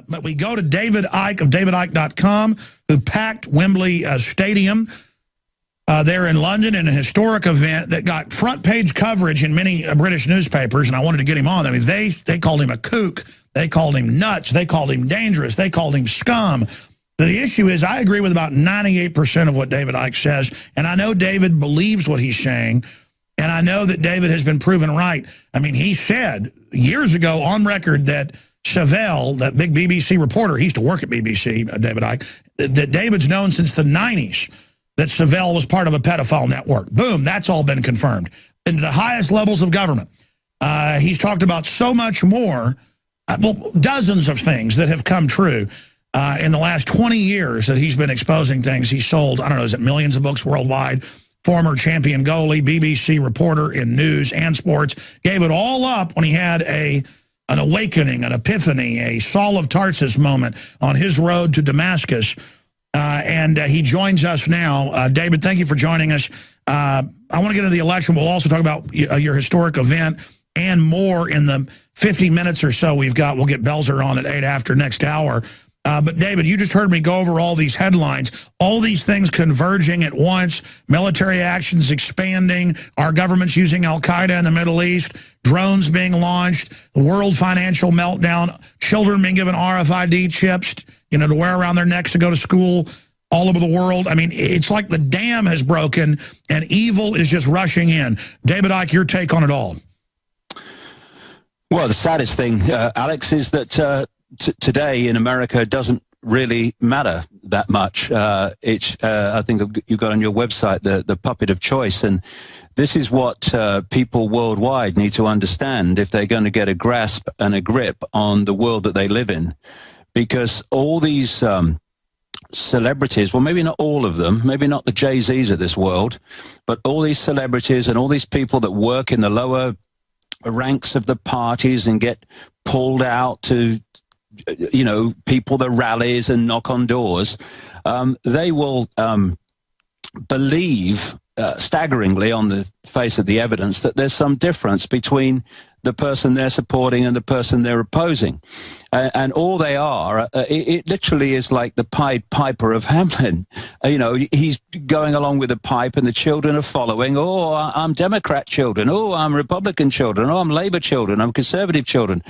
But we go to David Icke of davidicke.com, who packed Wembley Stadium there in London in a historic event that got front page coverage in many British newspapers, and I wanted to get him on. I mean, they called him a kook. They called him nuts. They called him dangerous. They called him scum. The issue is I agree with about 98% of what David Icke says, and I know David believes what he's saying, and I know that David has been proven right. I mean, he said years ago on record that Chevelle, that big BBC reporter, he used to work at BBC, David Icke, that David's known since the 90s that Chevelle was part of a pedophile network. Boom, that's all been confirmed. Into the highest levels of government. He's talked about so much more, well, dozens of things that have come true in the last 20 years that he's been exposing things. He sold, I don't know, is it millions of books worldwide? Former champion goalie, BBC reporter in news and sports, gave it all up when he had an awakening, an epiphany, a Saul of Tarsus moment on his road to Damascus. And he joins us now. David, thank you for joining us. I want to get into the election. We'll also talk about your historic event and more in the 50 minutes or so we've got. We'll get Belzer on at 8 after next hour. But, David, you just heard me go over all these headlines, all these things converging at once, military actions expanding, our government's using al-Qaeda in the Middle East, drones being launched, the world financial meltdown, children being given RFID chips, you know, to wear around their necks to go to school all over the world. I mean, it's like the dam has broken and evil is just rushing in. David Icke, your take on it all. Well, the saddest thing, Alex, is that today in America doesn't really matter that much. I think you got on your website the puppet of choice, and this is what people worldwide need to understand if they're going to get a grasp and a grip on the world that they live in. Because all these celebrities, well, maybe not all of them, maybe not the Jay-Z's of this world, but all these celebrities and all these people that work in the lower ranks of the parties and get pulled out to, you know, people, the rallies and knock on doors, they will believe staggeringly on the face of the evidence that there's some difference between the person they're supporting and the person they're opposing. And all they are, it literally is like the Pied Piper of Hamelin. You know, he's going along with the pipe and the children are following. Oh, I'm Democrat children. Oh, I'm Republican children. Oh, I'm Labour children. I'm Conservative children.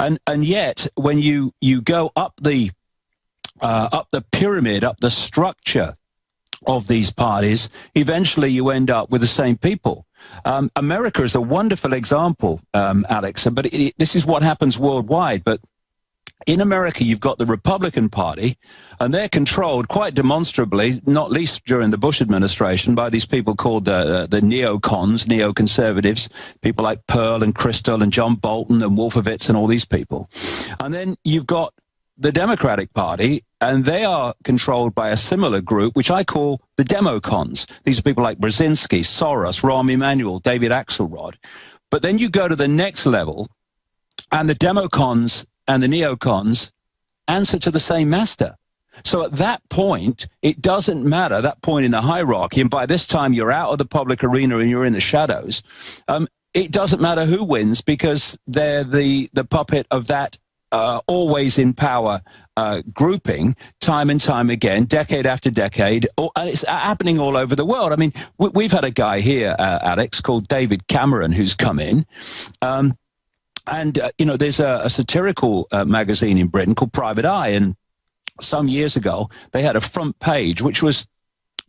And yet, when you go up the pyramid, up the structure of these parties, eventually you end up with the same people. America is a wonderful example, Alex, but this is what happens worldwide. But in America, you've got the Republican Party, and they're controlled quite demonstrably, not least during the Bush administration, by these people called the neocons, neoconservatives, people like Pearl and Kristol and John Bolton and Wolfowitz and all these people. And then you've got the Democratic Party, and they are controlled by a similar group, which I call the Democons. These are people like Brzezinski, Soros, Rahm Emanuel, David Axelrod. But then you go to the next level, and the Democons and the neocons answer to the same master. So at that point, it doesn't matter, that point in the hierarchy, and by this time you're out of the public arena and you're in the shadows, it doesn't matter who wins because they're the puppet of that always in power grouping, time and time again, decade after decade, and it's happening all over the world. I mean, we've had a guy here, Alex, called David Cameron, who's come in, and you know, there's a satirical magazine in Britain called Private Eye, and some years ago, they had a front page, which was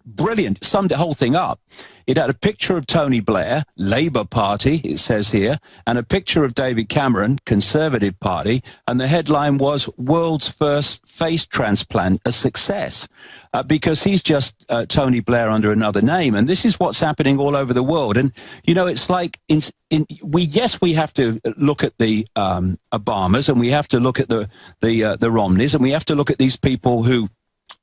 brilliant, summed the whole thing up. It had a picture of Tony Blair, Labour Party, it says here, and a picture of David Cameron, Conservative Party, and the headline was "World's First Face Transplant a Success," because he's just Tony Blair under another name. And this is what's happening all over the world. And, you know, it's like, yes, we have to look at the Obamas, and we have to look at the Romneys, and we have to look at these people who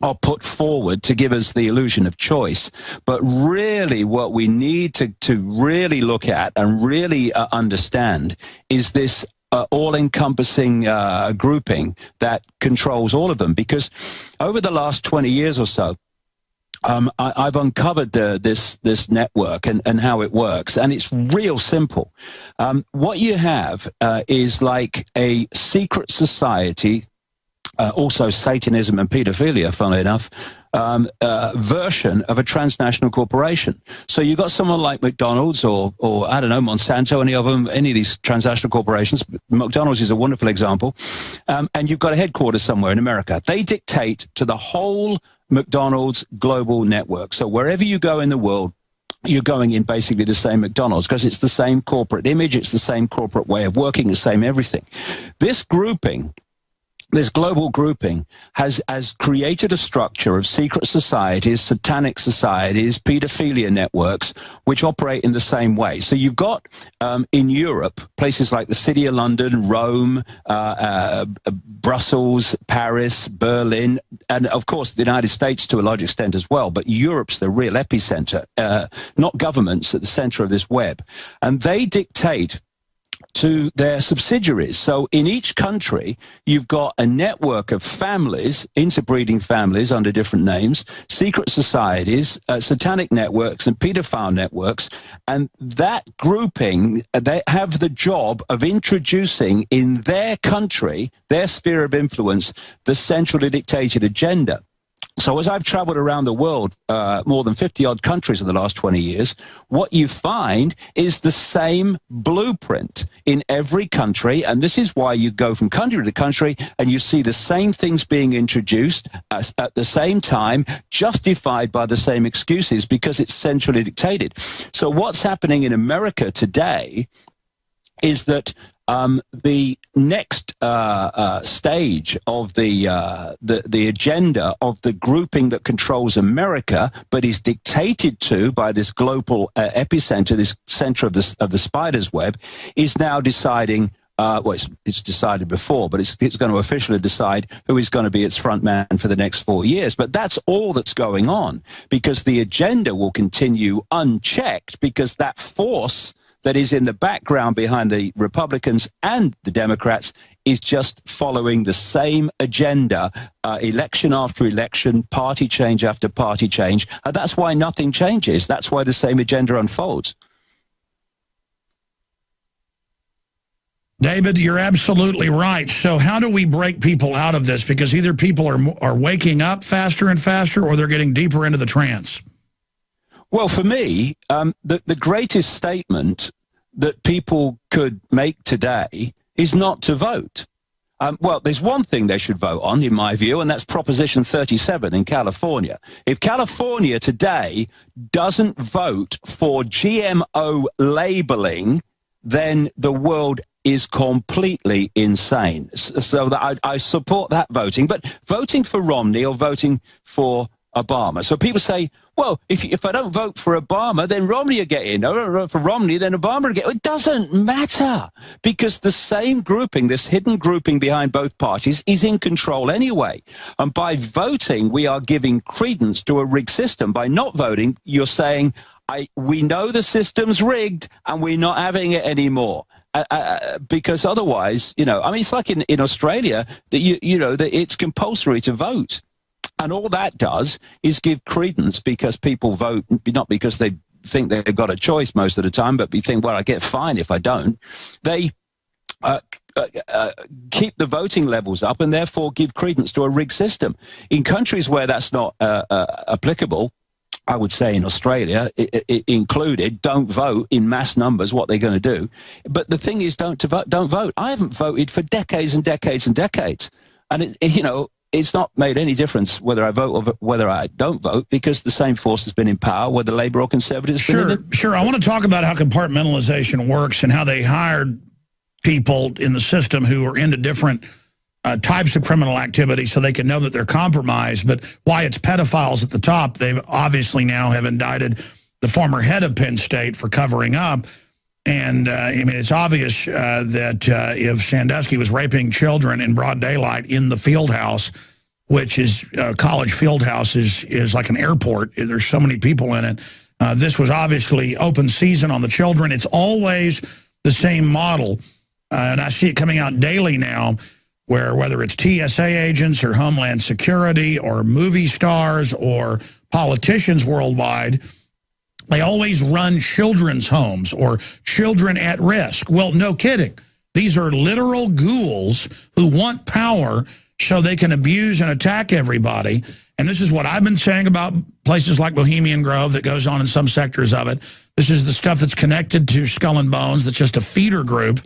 are put forward to give us the illusion of choice. But really what we need to really look at and really understand is this all-encompassing grouping that controls all of them. Because over the last 20 years or so, I've uncovered this network and how it works, and it's real simple. What you have is like a secret society also Satanism and pedophilia, funnily enough, version of a transnational corporation. So you've got someone like McDonald's or I don't know, Monsanto, any of them, any of these transnational corporations. McDonald's is a wonderful example. And you've got a headquarters somewhere in America. They dictate to the whole McDonald's global network. So wherever you go in the world, you're going in basically the same McDonald's because it's the same corporate image, it's the same corporate way of working, the same everything. This grouping, this global grouping has created a structure of secret societies, satanic societies, pedophilia networks, which operate in the same way. So you've got in Europe, places like the City of London, Rome, Brussels, Paris, Berlin, and of course the United States to a large extent as well. But Europe's the real epicenter, not governments at the center of this web. And they dictate to their subsidiaries. So in each country, you've got a network of families, interbreeding families under different names, secret societies, satanic networks, and pedophile networks. And that grouping, they have the job of introducing in their country, their sphere of influence, the centrally dictated agenda. So as I've traveled around the world, more than 50-odd countries in the last 20 years, what you find is the same blueprint in every country. And this is why you go from country to country and you see the same things being introduced at the same time, justified by the same excuses because it's centrally dictated. So what's happening in America today is that the next stage of the agenda of the grouping that controls America, but is dictated to by this global epicenter, this center of the spider's web, is now deciding. Well, it's decided before, but it's going to officially decide who is going to be its front man for the next 4 years. But that's all that's going on because the agenda will continue unchecked because that force that is in the background behind the Republicans and the Democrats is just following the same agenda, election after election, party change after party change. And that's why nothing changes. That's why the same agenda unfolds. David, you're absolutely right. So how do we break people out of this? Because either people are waking up faster and faster or they're getting deeper into the trance. Well, for me, the greatest statement that people could make today is not to vote. Well, there's one thing they should vote on, in my view, and that's Proposition 37 in California. If California today doesn't vote for GMO labeling, then the world is completely insane. So that I support that voting, but voting for Romney or voting for Obama. So people say, well, if I don't vote for Obama, then Romney will get in. I don't vote for Romney, then Obama will get in. It doesn't matter because the same grouping, this hidden grouping behind both parties is in control anyway. And by voting, we are giving credence to a rigged system. By not voting, you're saying, we know the system's rigged and we're not having it anymore. Because otherwise, I mean, it's like in Australia that that it's compulsory to vote. And all that does is give credence because people vote, not because they think they've got a choice most of the time, but they think, well, I get fined if I don't. They keep the voting levels up and therefore give credence to a rigged system. In countries where that's not applicable, I would say in Australia, it included, don't vote in mass numbers, what they're going to do. But the thing is, don't vote. I haven't voted for decades and decades and decades. And, it's not made any difference whether I vote or whether I don't vote because the same force has been in power, whether Labour or Conservatives. Sure. I want to talk about how compartmentalization works and how they hired people in the system who are into different types of criminal activity so they can know that they're compromised. But why it's pedophiles at the top, they've obviously now have indicted the former head of Penn State for covering up. And, I mean, it's obvious that if Sandusky was raping children in broad daylight in the field house, which is college field house is like an airport. There's so many people in it. This was obviously open season on the children. It's always the same model. And I see it coming out daily now where whether it's TSA agents or Homeland Security or movie stars or politicians worldwide, they always run children's homes or children at risk. Well, no kidding. These are literal ghouls who want power so they can abuse and attack everybody. And this is what I've been saying about places like Bohemian Grove that goes on in some sectors of it. This is the stuff that's connected to Skull and Bones, that's just a feeder group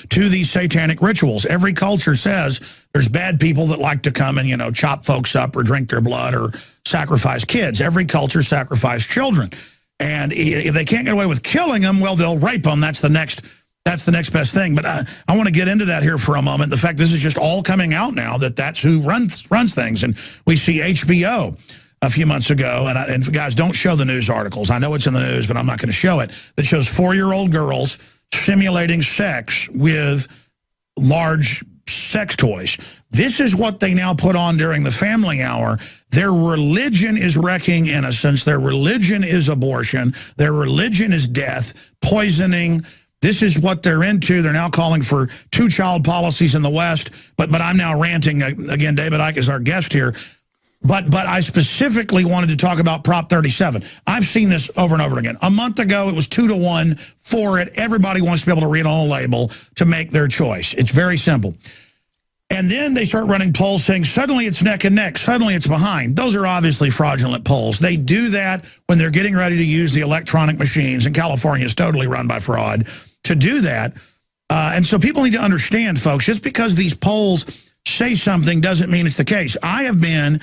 to these satanic rituals. Every culture says there's bad people that like to come and, you know, chop folks up or drink their blood or sacrifice kids. Every culture sacrifices children. And if they can't get away with killing them, well, they'll rape them. That's the next best thing. But I want to get into that here for a moment. The fact this is just all coming out now, that's who runs things. And we see HBO a few months ago, and guys, don't show the news articles. I know it's in the news, but I'm not going to show it. That shows 4-year-old girls simulating sex with large sex toys. This is what they now put on during the family hour. Their religion is wrecking innocence. Their religion is abortion. Their religion is death, poisoning. This is what they're into. They're now calling for 2-child policies in the West. But I'm now ranting. Again, David Icke is our guest here. But I specifically wanted to talk about Prop 37. I've seen this over and over again. A month ago, it was 2-to-1 for it. Everybody wants to be able to read on a label to make their choice. It's very simple. And then they start running polls saying suddenly it's neck and neck, suddenly it's behind. Those are obviously fraudulent polls. They do that when they're getting ready to use the electronic machines, and California is totally run by fraud to do that. And so people need to understand, folks, just because these polls say something doesn't mean it's the case. I have been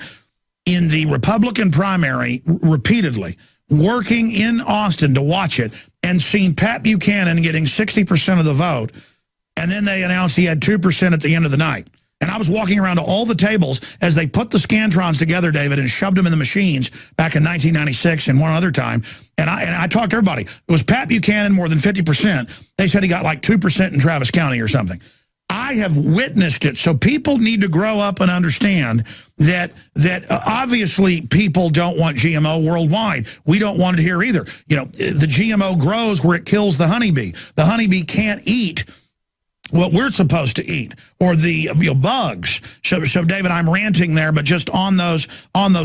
in the Republican primary repeatedly, working in Austin to watch it, and seen Pat Buchanan getting 60% of the vote, and then they announced he had 2% at the end of the night. And I was walking around to all the tables as they put the Scantrons together, David, and shoved them in the machines back in 1996 and one other time. And I talked to everybody. It was Pat Buchanan more than 50%. They said he got like 2% in Travis County or something. I have witnessed it. So people need to grow up and understand that obviously people don't want GMO worldwide. We don't want it here either. You know, the GMO grows where it kills the honeybee. The honeybee can't eat what we're supposed to eat, or the bugs. So David, I'm ranting there, but just on those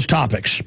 topics.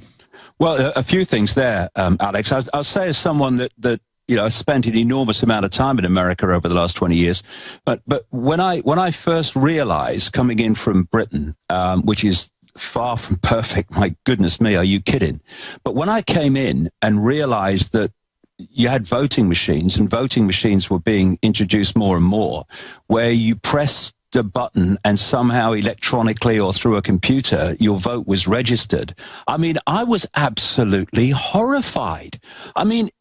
Well, a few things there, Alex. I'll say as someone that you know, spent an enormous amount of time in America over the last 20 years. But when I first realized, coming in from Britain, which is far from perfect, my goodness me, are you kidding? But when I came in and realized that you had voting machines, and voting machines were being introduced more and more, where you press the button and somehow electronically or through a computer your vote was registered. I mean, I was absolutely horrified. I mean,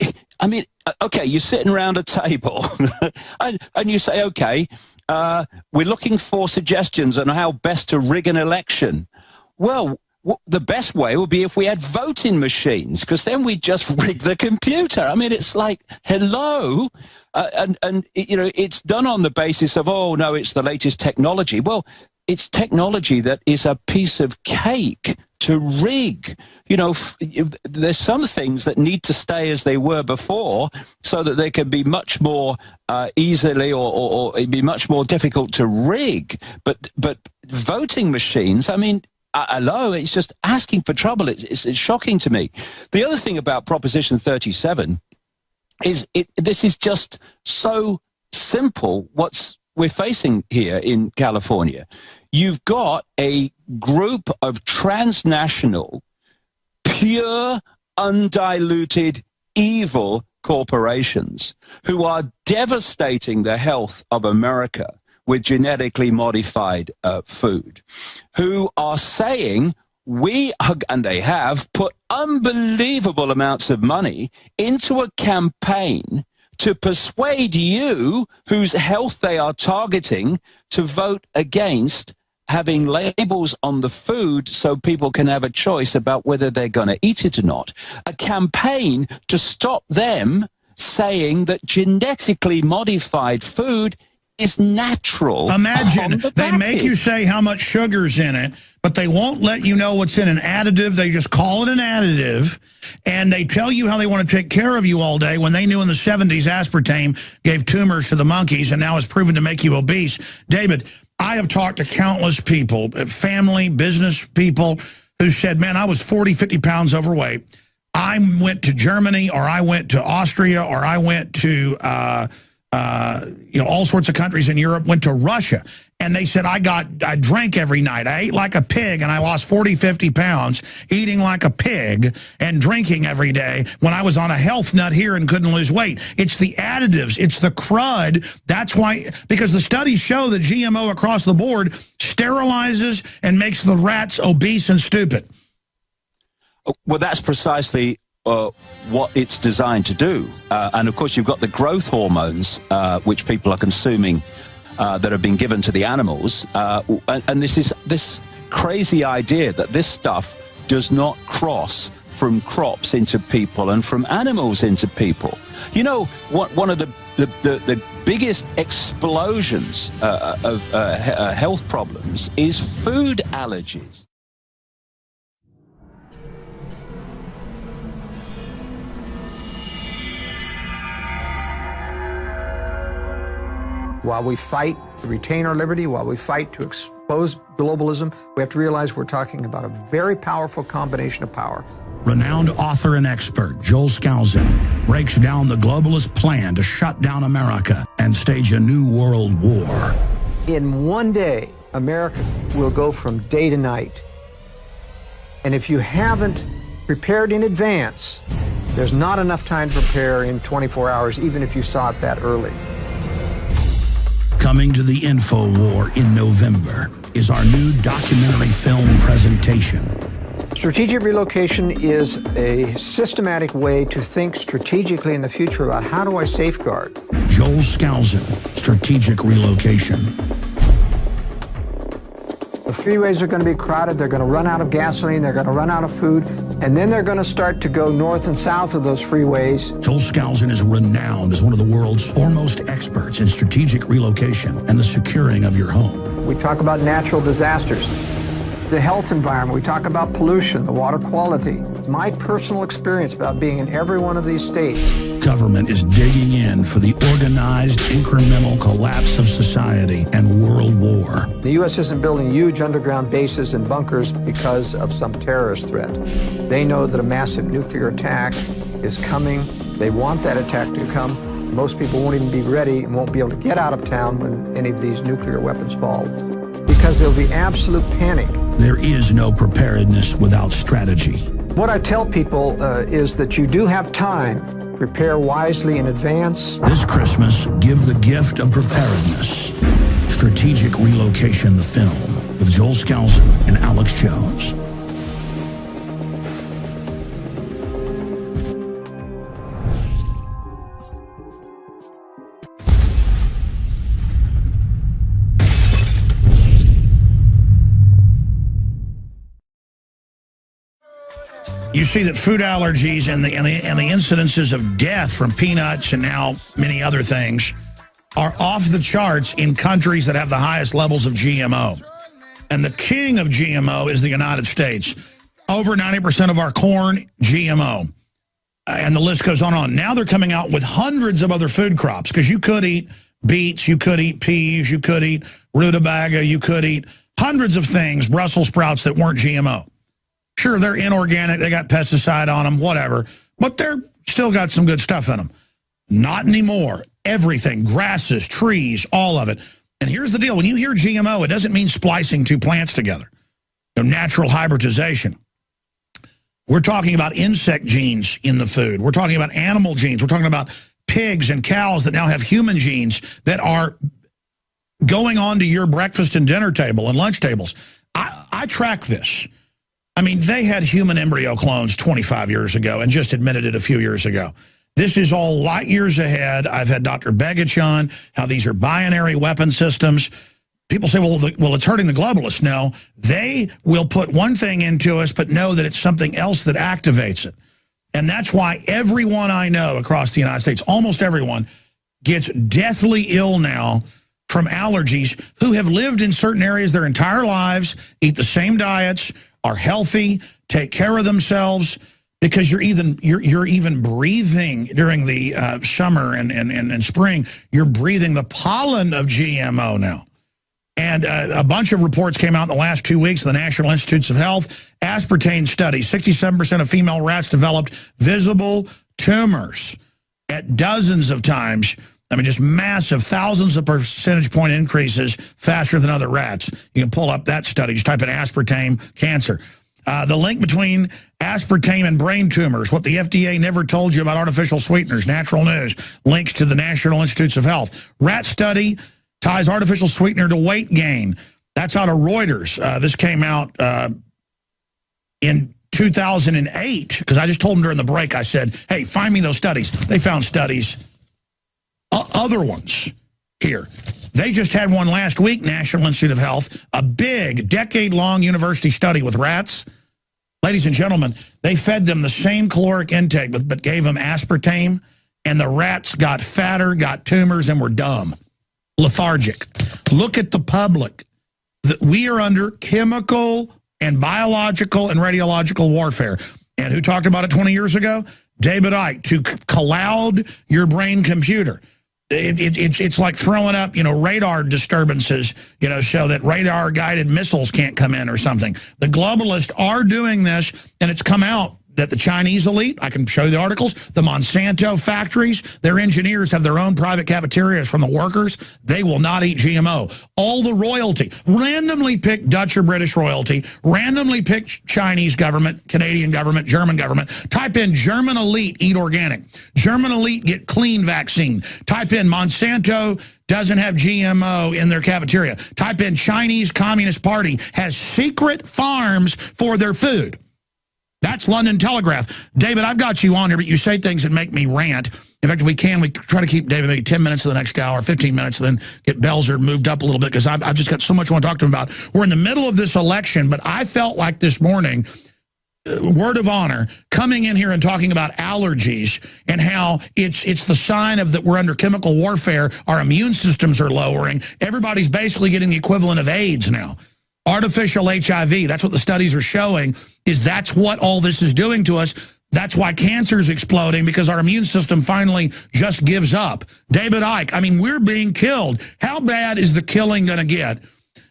okay, you're sitting around a table and you say, okay, we're looking for suggestions on how best to rig an election. Well, the best way would be if we had voting machines, because then we just rig the computer. I mean, it's like, hello? And you know, it's done on the basis of, oh, no, it's the latest technology. Well, it's technology that is a piece of cake to rig. You know, there's some things that need to stay as they were before so that they can be much more easily or it'd be much more difficult to rig. But voting machines, I mean, hello, it's just asking for trouble. It's shocking to me. The other thing about Proposition 37 is this is just so simple we're facing here in California. You've got a group of transnational, pure, undiluted, evil corporations who are devastating the health of America with genetically modified food, who are saying and they have put unbelievable amounts of money into a campaign to persuade you, whose health they are targeting, to vote against having labels on the food so people can have a choice about whether they're going to eat it or not. A campaign to stop them saying that genetically modified food is natural. Imagine they make you say how much sugar's in it, but they won't let you know what's in an additive. They just call it an additive, and they tell you how they want to take care of you all day when they knew in the 70s aspartame gave tumors to the monkeys and now is proven to make you obese. David, I have talked to countless people, family, business people, who said, man, I was 40, 50 pounds overweight. I went to Germany, or I went to Austria, or I went to all sorts of countries in Europe went to Russia. And they said, I drank every night. I ate like a pig, and I lost 40, 50 pounds eating like a pig and drinking every day when I was on a health nut here and couldn't lose weight. It's the additives. It's the crud. That's why, because the studies show that GMO across the board sterilizes and makes the rats obese and stupid. Well, that's precisely what it's designed to do. And, of course, you've got the growth hormones, which people are consuming that have been given to the animals. And this is this crazy idea that this stuff does not cross from crops into people and from animals into people. You know, one of the biggest explosions of health problems is food allergies. While we fight to retain our liberty, while we fight to expose globalism, we have to realize we're talking about a very powerful combination of power. Renowned author and expert Joel Skousen breaks down the globalist plan to shut down America and stage a new world war. In one day, America will go from day to night. And if you haven't prepared in advance, there's not enough time to prepare in 24 hours, even if you saw it that early. Coming to the Info War in November is our new documentary film presentation. Strategic relocation is a systematic way to think strategically in the future about how do I safeguard. Joel Skousen, Strategic Relocation. The freeways are going to be crowded, they're going to run out of gasoline, they're going to run out of food, and then they're going to start to go north and south of those freeways. Joel Skousen is renowned as one of the world's foremost experts in strategic relocation and the securing of your home. We talk about natural disasters, the health environment, we talk about pollution, the water quality. My personal experience about being in every one of these states. Government is digging in for the organized, incremental collapse of society and world war. The U.S. isn't building huge underground bases and bunkers because of some terrorist threat. They know that a massive nuclear attack is coming. They want that attack to come. Most people won't even be ready and won't be able to get out of town when any of these nuclear weapons fall, because there'll be absolute panic. There is no preparedness without strategy. What I tell people is that you do have time. Prepare wisely in advance. This Christmas, give the gift of preparedness. Strategic Relocation, the film, with Joel Skousen and Alex Jones. You see that food allergies and the incidences of death from peanuts and now many other things are off the charts in countries that have the highest levels of GMO. And the king of GMO is the United States. Over 90% of our corn, GMO. And the list goes on. Now they're coming out with hundreds of other food crops, because you could eat beets, you could eat peas, you could eat rutabaga, you could eat hundreds of things, Brussels sprouts, that weren't GMO. Sure, they're inorganic, they got pesticide on them, whatever, but they're still got some good stuff in them. Not anymore. Everything, grasses, trees, all of it. And here's the deal. When you hear GMO, it doesn't mean splicing two plants together. Natural hybridization. We're talking about insect genes in the food. We're talking about animal genes. We're talking about pigs and cows that now have human genes that are going on to your breakfast and dinner table and lunch tables. I track this. I mean, they had human embryo clones 25 years ago and just admitted it a few years ago. This is all light years ahead. I've had Dr. Begich on, how these are binary weapon systems. People say, well, it's hurting the globalists. No, they will put one thing into us, but know that it's something else that activates it. And that's why everyone I know across the United States, almost everyone, gets deathly ill now from allergies, who have lived in certain areas their entire lives, eat the same diets, are healthy, take care of themselves, because you're even breathing during the summer and spring. You're breathing the pollen of GMO now. And a bunch of reports came out in the last 2 weeks of the National Institutes of Health. Aspartame studies, 67% of female rats developed visible tumors at dozens of times I mean, just massive, thousands of percentage point increases faster than other rats. You can pull up that study. Just type in aspartame cancer. The link between aspartame and brain tumors, what the FDA never told you about artificial sweeteners, Natural News, links to the National Institutes of Health. Rat study ties artificial sweetener to weight gain. That's out of Reuters. This came out in 2008, because I just told them during the break, I said, hey, find me those studies. They found studies, other ones here. They just had one last week, National Institute of Health, a big, decade-long university study with rats. Ladies and gentlemen, they fed them the same caloric intake, but gave them aspartame, and the rats got fatter, got tumors, and were dumb, lethargic. Look at the public. We are under chemical and biological and radiological warfare. And who talked about it 20 years ago? David Icke, to cloud your brain computer. It's like throwing up, radar disturbances, so that radar-guided missiles can't come in or something. The globalists are doing this, and it's come out that the Chinese elite, I can show you the articles, the Monsanto factories, their engineers have their own private cafeterias from the workers. They will not eat GMO. All the royalty, randomly pick Dutch or British royalty, randomly pick Chinese government, Canadian government, German government. Type in German elite, eat organic. German elite, get clean vaccine. Type in Monsanto doesn't have GMO in their cafeteria. Type in Chinese Communist Party has secret farms for their food. That's London Telegraph. David, I've got you on here, but you say things that make me rant. In fact, if we can, we try to keep David maybe 10 minutes of the next hour, 15 minutes, and then get Belzer moved up a little bit, because I've just got so much I want to talk to him about. We're in the middle of this election, but I felt like this morning, word of honor, coming in here and talking about allergies and how it's the sign of that we're under chemical warfare, our immune systems are lowering. Everybody's basically getting the equivalent of AIDS now. Artificial HIV, that's what the studies are showing, is that's what all this is doing to us. That's why cancer is exploding, because our immune system finally just gives up. David Icke, I mean, we're being killed. How bad is the killing going to get?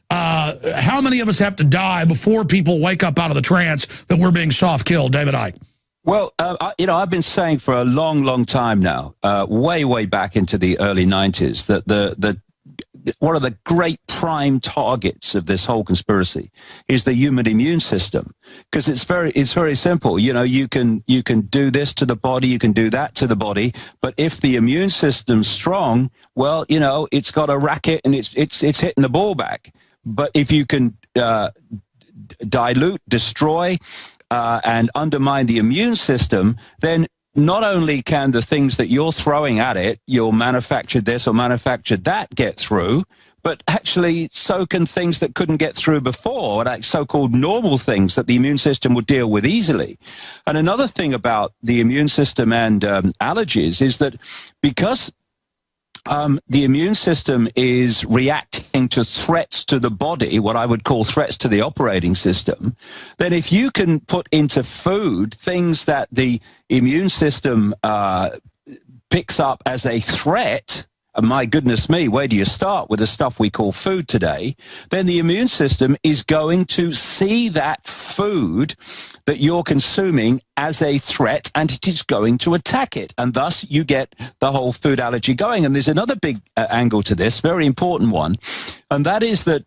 How many of us have to die before people wake up out of the trance that we're being soft-killed, David Icke? Well, I've been saying for a long, long time now, way back into the early 90s, that one of the great prime targets of this whole conspiracy is the human immune system, because it's very simple. You can do this to the body, you can do that to the body, but if the immune system's strong, well, it's got a racket and it's hitting the ball back. But if you can dilute, destroy, and undermine the immune system, then not only can the things that you're throwing at it, you'll manufacture this or manufacture that, get through, but actually so can things that couldn't get through before, like so-called normal things that the immune system would deal with easily. And another thing about the immune system and allergies is that because the immune system is reacting to threats to the body, what I would call threats to the operating system, then if you can put into food things that the immune system picks up as a threat, and my goodness me, where do you start with the stuff we call food today? Then the immune system is going to see that food that you're consuming as a threat, and it is going to attack it. And thus you get the whole food allergy going. And there's another big angle to this, very important one, and that is that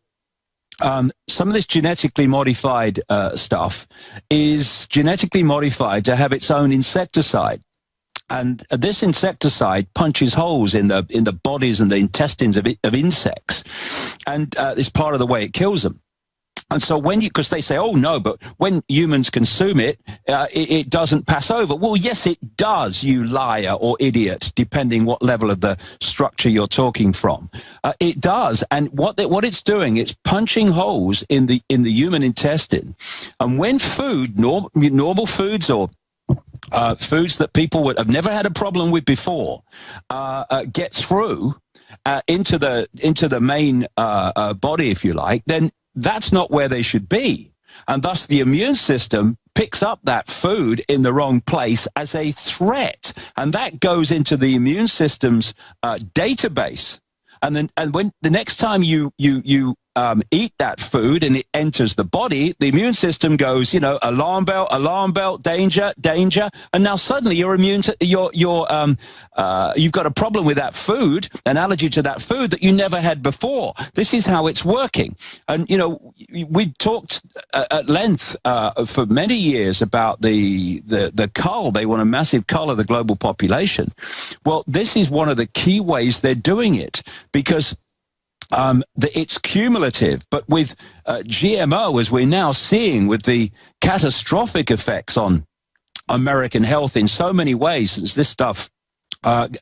some of this genetically modified stuff is genetically modified to have its own insecticide. And this insecticide punches holes in the bodies and the intestines of insects, and it's part of the way it kills them. And so because they say, oh no, but when humans consume it, it doesn't pass over. Well, yes, it does, you liar or idiot, depending what level of the structure you're talking from. It does, and what it's doing, it's punching holes in the human intestine. And when food, normal foods or foods that people would have never had a problem with before get through into the main body, if you like, then that's not where they should be. And thus the immune system picks up that food in the wrong place as a threat, and that goes into the immune system's database. And when the next time you eat that food and it enters the body, the immune system goes, you know, alarm bell, danger, danger, and now suddenly you're immune to you've got a problem with that food, an allergy to that food that you never had before. This is how it's working. And, you know, we talked at length for many years about the cull. They want a massive cull of the global population. Well, this is one of the key ways they're doing it, because it's cumulative. But with GMO, as we're now seeing, with the catastrophic effects on American health in so many ways, since this stuff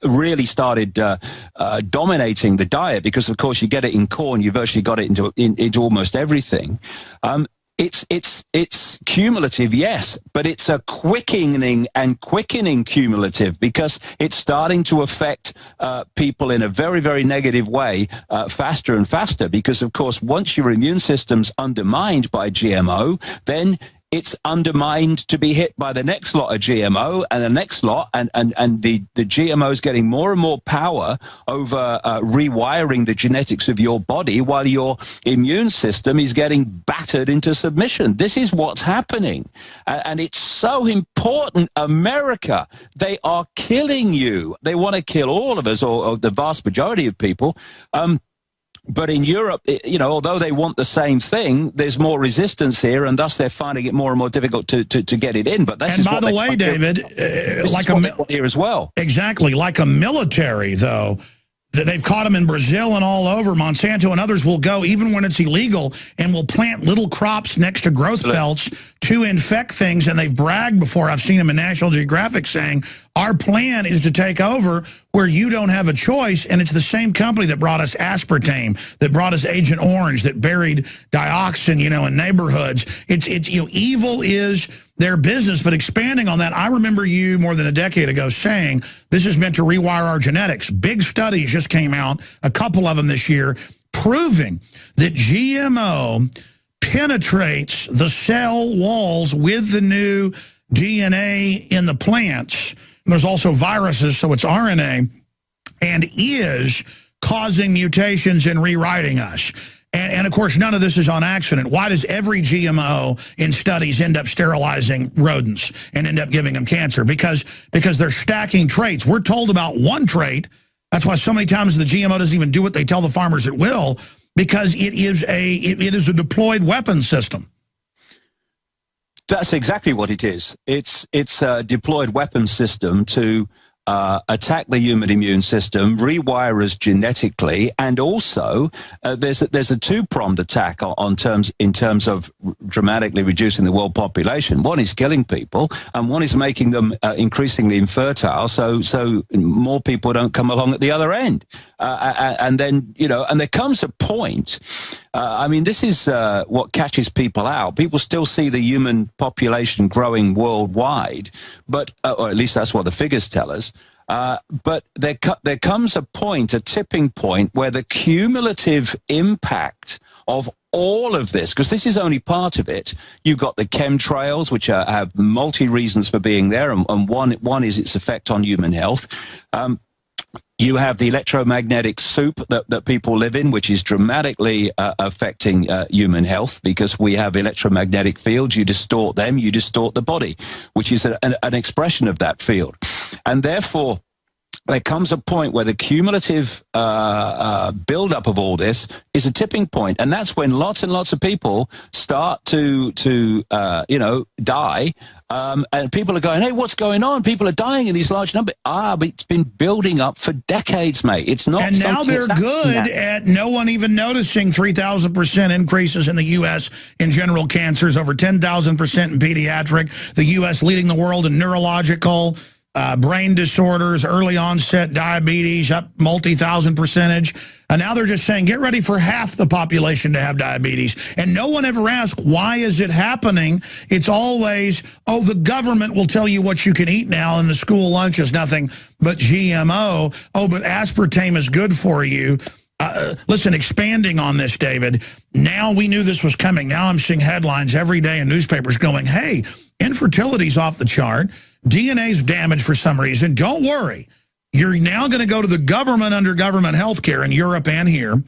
really started dominating the diet, because of course you get it in corn, you virtually got it into almost everything. It's cumulative, yes, but it's a quickening cumulative, because it's starting to affect people in a very, very negative way faster and faster, because of course once your immune system's undermined by GMO, then it's undermined to be hit by the next lot of GMO and the next lot, and the GMO is getting more and more power over rewiring the genetics of your body, while your immune system is getting battered into submission. This is what's happening. And it's so important. America, they are killing you. They want to kill all of us, or the vast majority of people. But in Europe, you know, although they want the same thing, there's more resistance here, and thus they're finding it more and more difficult to get it in. But that's, and by the way, David, like here as well. Exactly, like a military, though. They've caught them in Brazil and all over. Monsanto and others will go, even when it's illegal, and will plant little crops next to growth belts to infect things. And they've bragged before. I've seen them in National Geographic saying, our plan is to take over where you don't have a choice. And it's the same company that brought us aspartame, that brought us Agent Orange, that buried dioxin, you know, in neighborhoods. It's you know, evil is their business. But expanding on that, I remember you more than a decade ago saying this is meant to rewire our genetics. Big studies just came out, a couple of them this year, proving that GMO penetrates the cell walls with the new DNA in the plants. And there's also viruses, so it's RNA, and is causing mutations and rewriting us. And of course, none of this is on accident. Why does every GMO in studies end up sterilizing rodents and end up giving them cancer? Because they're stacking traits. We're told about one trait. That's why so many times the GMO doesn't even do what they tell the farmers it will, because it is a deployed weapon system. That's exactly what it is. It's a deployed weapon system to attack the human immune system, rewire us genetically, and also there's a two-pronged attack in terms of dramatically reducing the world population. One is killing people, and one is making them increasingly infertile, so more people don't come along at the other end. And then, you know, and there comes a point. I mean, this is what catches people out. People still see the human population growing worldwide, but or at least that's what the figures tell us. But there comes a point, a tipping point, where the cumulative impact of all of this, because this is only part of it. You've got the chemtrails, which have multi reasons for being there, and one is its effect on human health. You have the electromagnetic soup that people live in, which is dramatically affecting human health, because we have electromagnetic fields. You distort them, you distort the body, which is an expression of that field. And therefore, there comes a point where the cumulative buildup of all this is a tipping point, and that's when lots and lots of people start to die. And people are going, hey, what's going on? People are dying in these large numbers. But it's been building up for decades, mate. It's not. And now they're good at no one even noticing 3,000% increases in the U.S. in general cancers, over 10,000% in pediatric. The U.S. leading the world in neurological brain disorders, early onset diabetes, up multi-thousand percentage. And now they're just saying, get ready for half the population to have diabetes. And no one ever asks, why is it happening? It's always, oh, the government will tell you what you can eat now, and the school lunch is nothing but GMO. Oh, but aspartame is good for you. Listen, expanding on this, David, now we knew this was coming. Now I'm seeing headlines every day in newspapers going, hey, infertility's off the chart. DNA's damaged for some reason. Don't worry. You're now going to go to the government under government health care in Europe and here,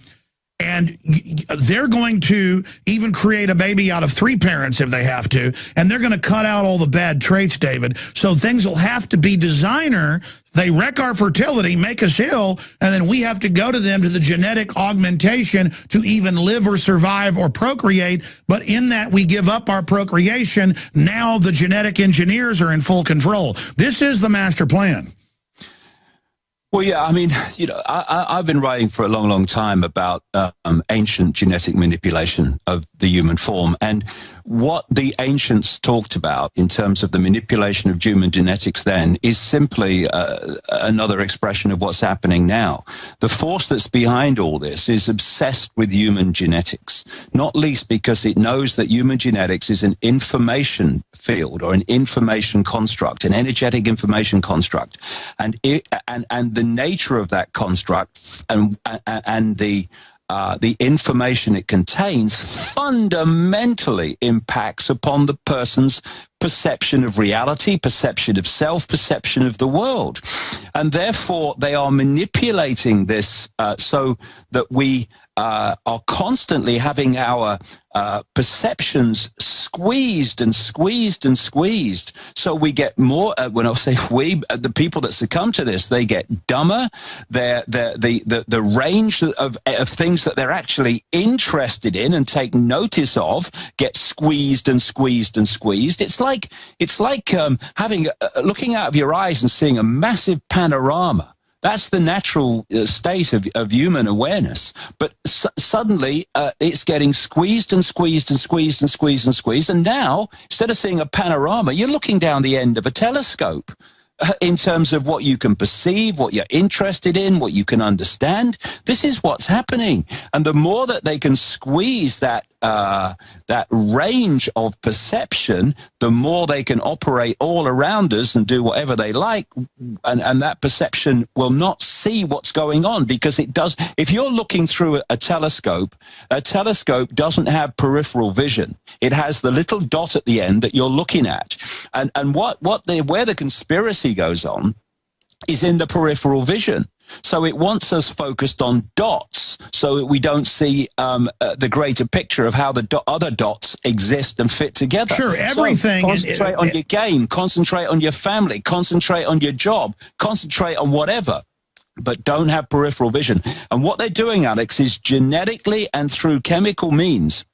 And they're going to even create a baby out of 3 parents if they have to. And they're going to cut out all the bad traits, David. So things will have to be designer. They wreck our fertility, make us ill, and then we have to go to them to the genetic augmentation to even live or survive or procreate. But in that, we give up our procreation. Now the genetic engineers are in full control. This is the master plan. Well, yeah, I mean, you know, I've been writing for a long, long time about ancient genetic manipulation of the human form. And what the ancients talked about in terms of the manipulation of human genetics then is simply another expression of what's happening now. The force that's behind all this is obsessed with human genetics, not least because it knows that human genetics is an information field or an information construct, an energetic information construct. And the nature of that construct and the information it contains fundamentally impacts upon the person's perception of reality, perception of self, perception of the world. And therefore, they are manipulating this so that we are constantly having our perceptions squeezed and squeezed and squeezed. So we get more, when I say we, the people that succumb to this, they get dumber. The range of things that they're actually interested in and take notice of gets squeezed and squeezed and squeezed. It's like having looking out of your eyes and seeing a massive panorama. That's the natural state of human awareness. But suddenly it's getting squeezed and squeezed and squeezed and squeezed and squeezed. And now, instead of seeing a panorama, you're looking down the end of a telescope in terms of what you can perceive, what you're interested in, what you can understand. This is what's happening. And the more that they can squeeze that range of perception, the more they can operate all around us and do whatever they like, and that perception will not see what's going on, because it does. If you're looking through a telescope doesn't have peripheral vision. It has the little dot at the end that you're looking at, and where the conspiracy goes on is in the peripheral vision. So it wants us focused on dots so that we don't see the greater picture of how the other dots exist and fit together. Sure, everything. So concentrate on your game, concentrate on your family, concentrate on your job, concentrate on whatever, but don't have peripheral vision. And what they're doing, Alex, is genetically and through chemical means,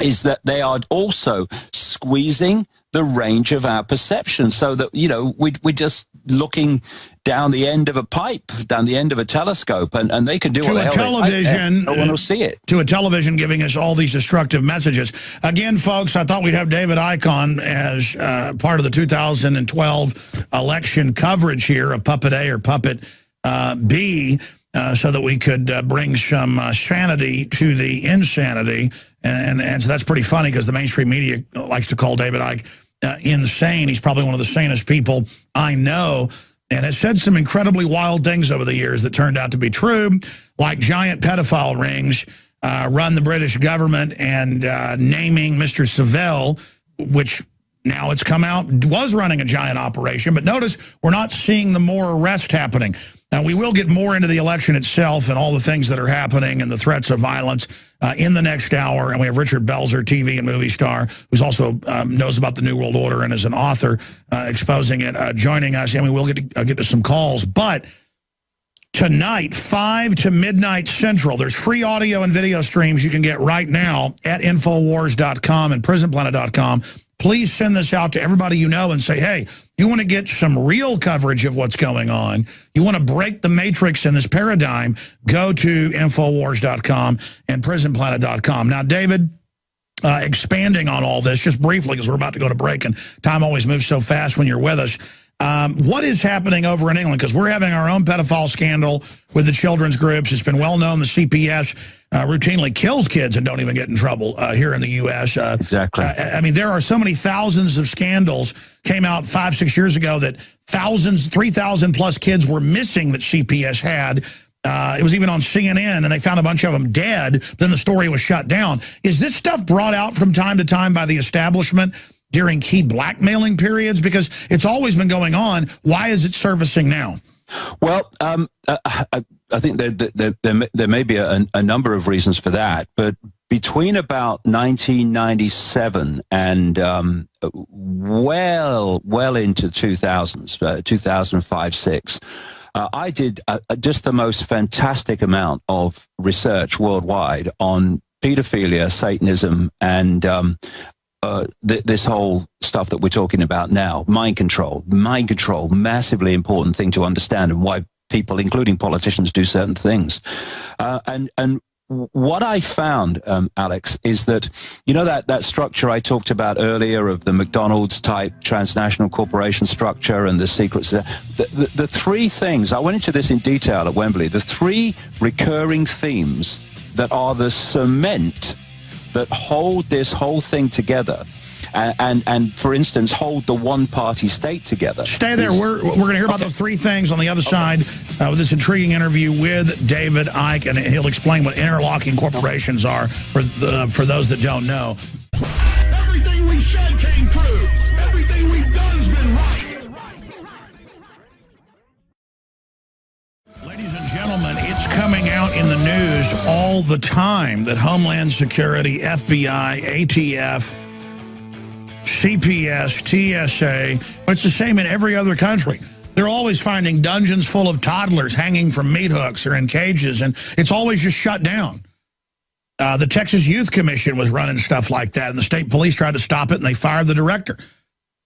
is that they are also squeezing the range of our perception, so that, you know, we're just looking down the end of a pipe, down the end of a telescope, and they can do what the hell television. No one will see it. To a television giving us all these destructive messages. Again, folks, I thought we'd have David ICKE on as part of the 2012 election coverage here of Puppet A or Puppet B, so that we could bring some sanity to the insanity. And so that's pretty funny, because the mainstream media likes to call David ICKE insane. He's probably one of the sanest people I know, and has said some incredibly wild things over the years that turned out to be true, like giant pedophile rings run the British government, and naming Mr. Savelle, which now it's come out was running a giant operation. But notice we're not seeing the more arrest happening. Now, we will get more into the election itself and all the things that are happening and the threats of violence in the next hour. And we have Richard Belzer, TV and movie star, who's also knows about the New World Order and is an author exposing it, joining us. And we will get to some calls. But tonight, 5 to midnight Central, there's free audio and video streams you can get right now at Infowars.com and PrisonPlanet.com. Please send this out to everybody you know and say, hey, you want to get some real coverage of what's going on, you want to break the matrix in this paradigm, go to Infowars.com and PrisonPlanet.com. Now, David, expanding on all this, just briefly, because we're about to go to break, and time always moves so fast when you're with us. What is happening over in England? Because we're having our own pedophile scandal with the children's groups. It's been well known the CPS routinely kills kids and don't even get in trouble here in the U.S. Exactly. I mean, there are so many thousands of scandals came out 5-6 years ago that 3,000 plus kids were missing that CPS had. It was even on CNN, and they found a bunch of them dead. Then the story was shut down. Is this stuff brought out from time to time by the establishment during key blackmailing periods? Because it's always been going on. Why is it surfacing now? Well, I think there may be a number of reasons for that, but between about 1997 and well into 2000s, 2005, 6, I did just the most fantastic amount of research worldwide on pedophilia, Satanism, and this whole stuff that we're talking about now. Mind control, massively important thing to understand, and why people, including politicians, do certain things. And what I found, Alex, is that, you know, that structure I talked about earlier of the McDonald's type transnational corporation structure and the secrets, the three things, I went into this in detail at Wembley, the three recurring themes that are the cement that hold this whole thing together. And for instance, hold the one-party state together. Stay there. We're going to hear about those three things on the other side with this intriguing interview with David Icke, and he'll explain what interlocking corporations are for those that don't know. Everything we said came true. Everything we've done's been right. Ladies and gentlemen, it's coming out in the news all the time that Homeland Security, FBI, ATF, CPS, TSA, it's the same in every other country. They're always finding dungeons full of toddlers hanging from meat hooks or in cages, and it's always just shut down. The Texas Youth Commission was running stuff like that, and the state police tried to stop it, and they fired the director.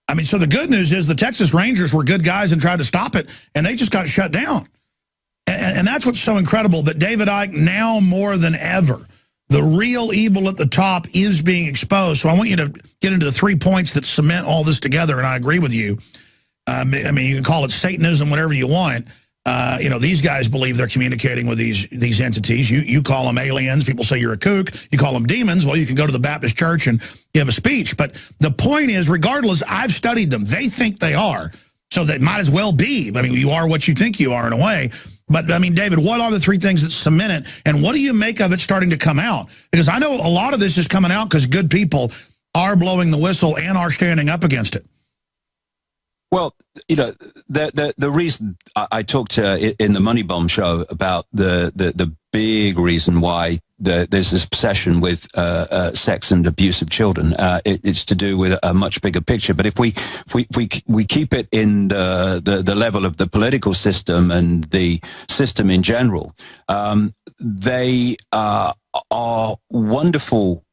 I mean, so the good news is the Texas Rangers were good guys and tried to stop it, and they just got shut down. And that's what's so incredible. But David Icke, now more than ever, the real evil at the top is being exposed. So I want you to get into the 3 points that cement all this together, and I agree with you. I mean, you can call it Satanism, whatever you want. You know, these guys believe they're communicating with these entities. You call them aliens. People say you're a kook. You call them demons. Well, you can go to the Baptist church and give a speech. But the point is, regardless, I've studied them. They think they are. So they might as well be. I mean, you are what you think you are in a way. But, I mean, David, what are the three things that cement it? And what do you make of it starting to come out? Because I know a lot of this is coming out because good people are blowing the whistle and are standing up against it. Well, you know, the reason I talked in the Money Bomb show about the big reason why there's this obsession with sex and abuse of children. It's to do with a much bigger picture. But if we keep it in the level of the political system and the system in general, they are wonderful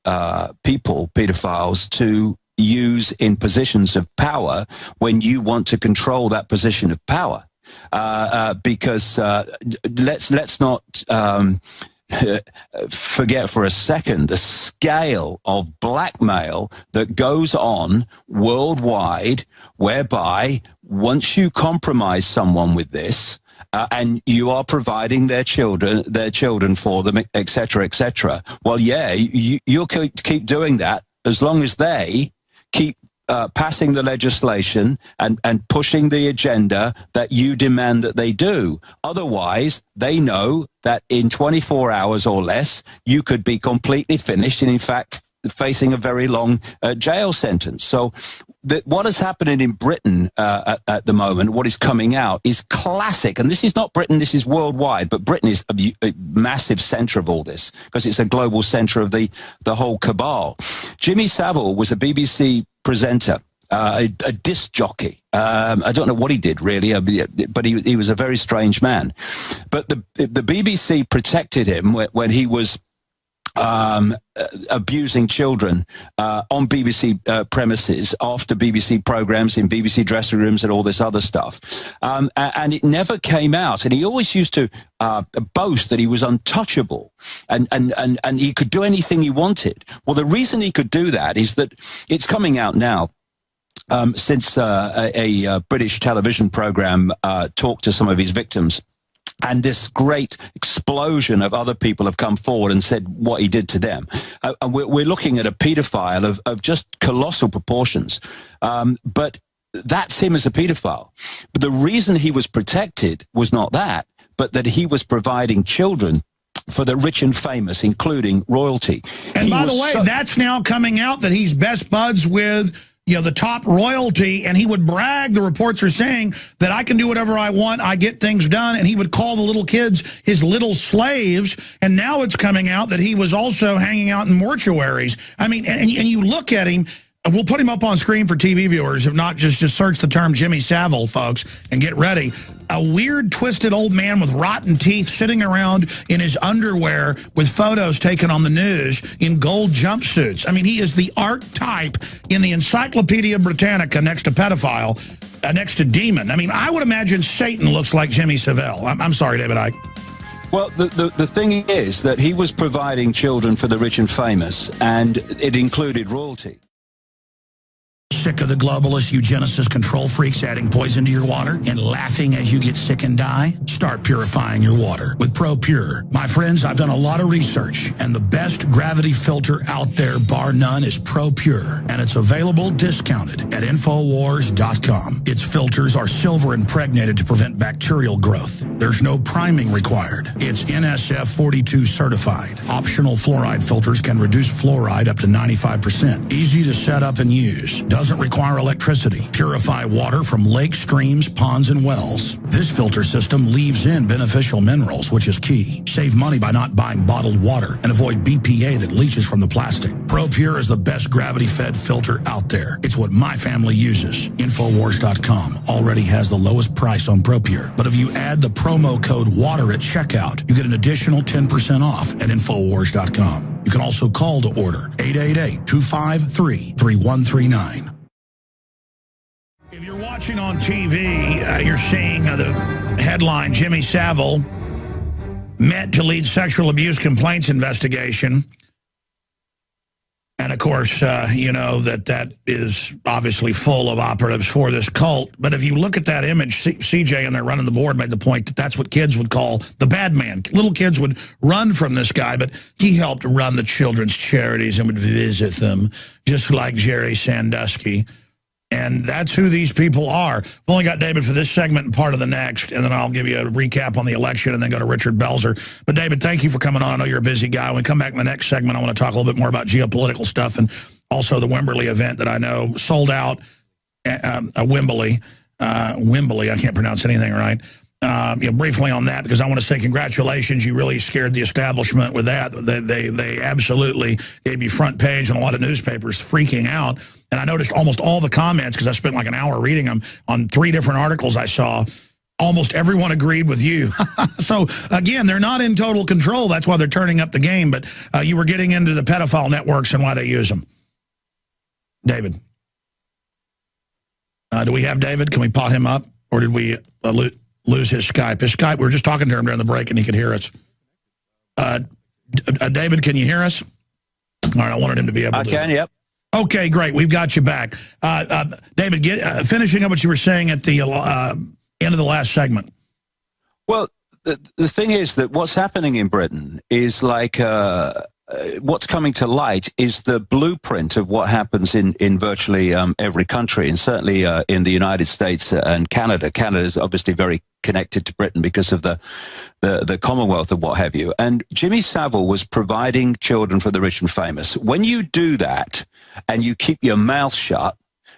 people, pedophiles, to use in positions of power when you want to control that position of power. Because let's not forget for a second the scale of blackmail that goes on worldwide, whereby once you compromise someone with this, and you are providing their children for them, etc., etc. Well, yeah, you'll keep doing that as long as they keep passing the legislation and pushing the agenda that you demand that they do. Otherwise, they know that in 24 hours or less, you could be completely finished and, in fact, facing a very long jail sentence. So what is happening in Britain at the moment, what is coming out, is classic. And this is not Britain, this is worldwide, but Britain is a massive center of all this because it's a global center of the whole cabal. Jimmy Savile was a BBC presenter, a disc jockey. I don't know what he did, really, but he was a very strange man. But the BBC protected him when he was abusing children on BBC premises, after BBC programs, in BBC dressing rooms and all this other stuff. And it never came out. And he always used to boast that he was untouchable and he could do anything he wanted. Well, the reason he could do that is that it's coming out now. Since a British television program talked to some of his victims, and this great explosion of other people have come forward and said what he did to them. And we're looking at a paedophile of just colossal proportions. But that's him as a paedophile. But the reason he was protected was not that, but that he was providing children for the rich and famous, including royalty. And by the way, that's now coming out that he's best buds with the top royalty, and he would brag, the reports are saying, that I can do whatever I want, I get things done, and he would call the little kids his little slaves, and now it's coming out that he was also hanging out in mortuaries. I mean, and you look at him, and we'll put him up on screen for TV viewers, if not, just search the term Jimmy Savile, folks, and get ready. A weird, twisted old man with rotten teeth sitting around in his underwear with photos taken on the news in gold jumpsuits. I mean, he is the archetype in the Encyclopedia Britannica next to pedophile, next to demon. I mean, I would imagine Satan looks like Jimmy Savile. I'm sorry, David Icke. Well, the thing is that he was providing children for the rich and famous, and it included royalty. Sick of the globalist eugenicist control freaks adding poison to your water and laughing as you get sick and die? Start purifying your water with ProPure. My friends, I've done a lot of research, and the best gravity filter out there, bar none, is ProPure, and it's available discounted at Infowars.com. Its filters are silver impregnated to prevent bacterial growth. There's no priming required. It's NSF 42 certified. Optional fluoride filters can reduce fluoride up to 95%. Easy to set up and use. Doesn't require electricity. Purify water from lakes, streams, ponds, and wells. This filter system leaves in beneficial minerals, which is key. Save money by not buying bottled water and avoid BPA that leaches from the plastic. ProPure is the best gravity-fed filter out there. It's what my family uses. Infowars.com already has the lowest price on ProPure. But if you add the promo code WATER at checkout, you get an additional 10% off at Infowars.com. You can also call to order 888-253-3139. If you're watching on TV, you're seeing the headline, Jimmy Savile met to lead sexual abuse complaints investigation. And, of course, you know that is obviously full of operatives for this cult. But if you look at that image, CJ and they're running the board made the point that that's what kids would call the bad man. Little kids would run from this guy, but he helped run the children's charities and would visit them, just like Jerry Sandusky. And that's who these people are. I've only got David for this segment and part of the next, and then I'll give you a recap on the election and then go to Richard Belzer. But, David, thank you for coming on. I know you're a busy guy. When we come back in the next segment, I want to talk a little bit more about geopolitical stuff and also the Wembley event that I know sold out, Wembley, I can't pronounce anything right. Briefly on that, because I want to say congratulations. You really scared the establishment with that. They absolutely gave you front page and a lot of newspapers freaking out. And I noticed almost all the comments, because I spent like an hour reading them on 3 different articles I saw. Almost everyone agreed with you. So, again, they're not in total control. That's why they're turning up the game. But you were getting into the pedophile networks and why they use them. David. Do we have David? Can we pot him up? Or did we lose his Skype? His Skype, we were just talking to him during the break and he could hear us. David, can you hear us? All right, I wanted him to be able to. I can, yep. Okay, great. We've got you back. David, finishing up what you were saying at the end of the last segment. Well, the thing is that what's happening in Britain is like what's coming to light is the blueprint of what happens in virtually every country, and certainly in the United States and Canada. Canada is obviously very connected to Britain because of the Commonwealth and what have you. And Jimmy Savile was providing children for the rich and famous. When you do that and you keep your mouth shut,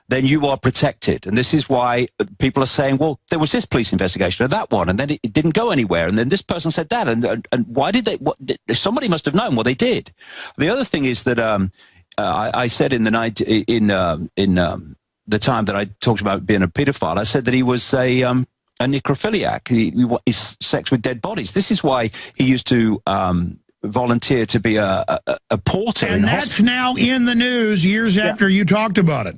then you are protected. And this is why people are saying, well, there was this police investigation of that one, and then it didn't go anywhere. And then this person said that. And why did they? Somebody must have known. Well, they did. The other thing is that I said in the night, in the time that I talked about being a pedophile, I said that he was a necrophiliac. He's sex with dead bodies. This is why he used to volunteer to be a porter. And that's now in the news years after you talked about it.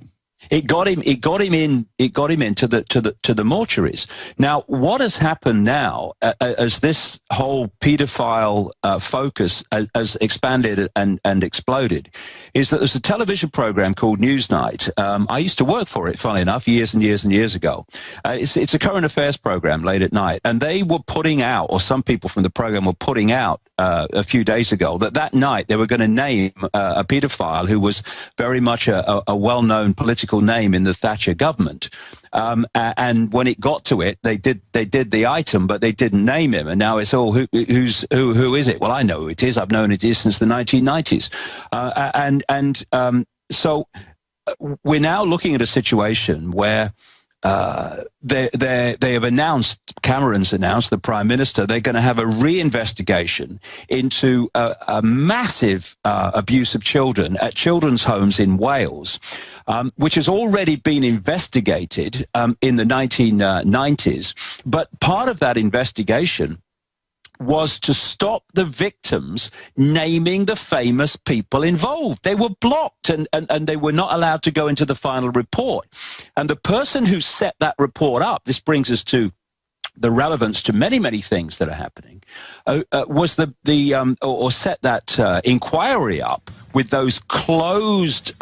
It got him into the mortuaries. Now, what has happened now, as this whole pedophile focus has expanded and exploded, is that there's a television program called Newsnight. I used to work for it, funnily enough, years and years and years ago. It's a current affairs program late at night, and they were putting out, or some people from the program were putting out a few days ago, that night they were going to name a pedophile who was very much a well-known political name in the Thatcher government. And when it got to it, they did the item, but they didn't name him. And now it's all who is it? Well, I know who it is. I've known it is since the 1990s. So we're now looking at a situation where they have announced, Cameron's announced, the Prime Minister, they're going to have a reinvestigation into a massive abuse of children at children's homes in Wales, which has already been investigated in the 1990s. But part of that investigation was to stop the victims naming the famous people involved. They were blocked and they were not allowed to go into the final report. And the person who set that report up, this brings us to the relevance to many, many things that are happening, was or set that inquiry up with those closed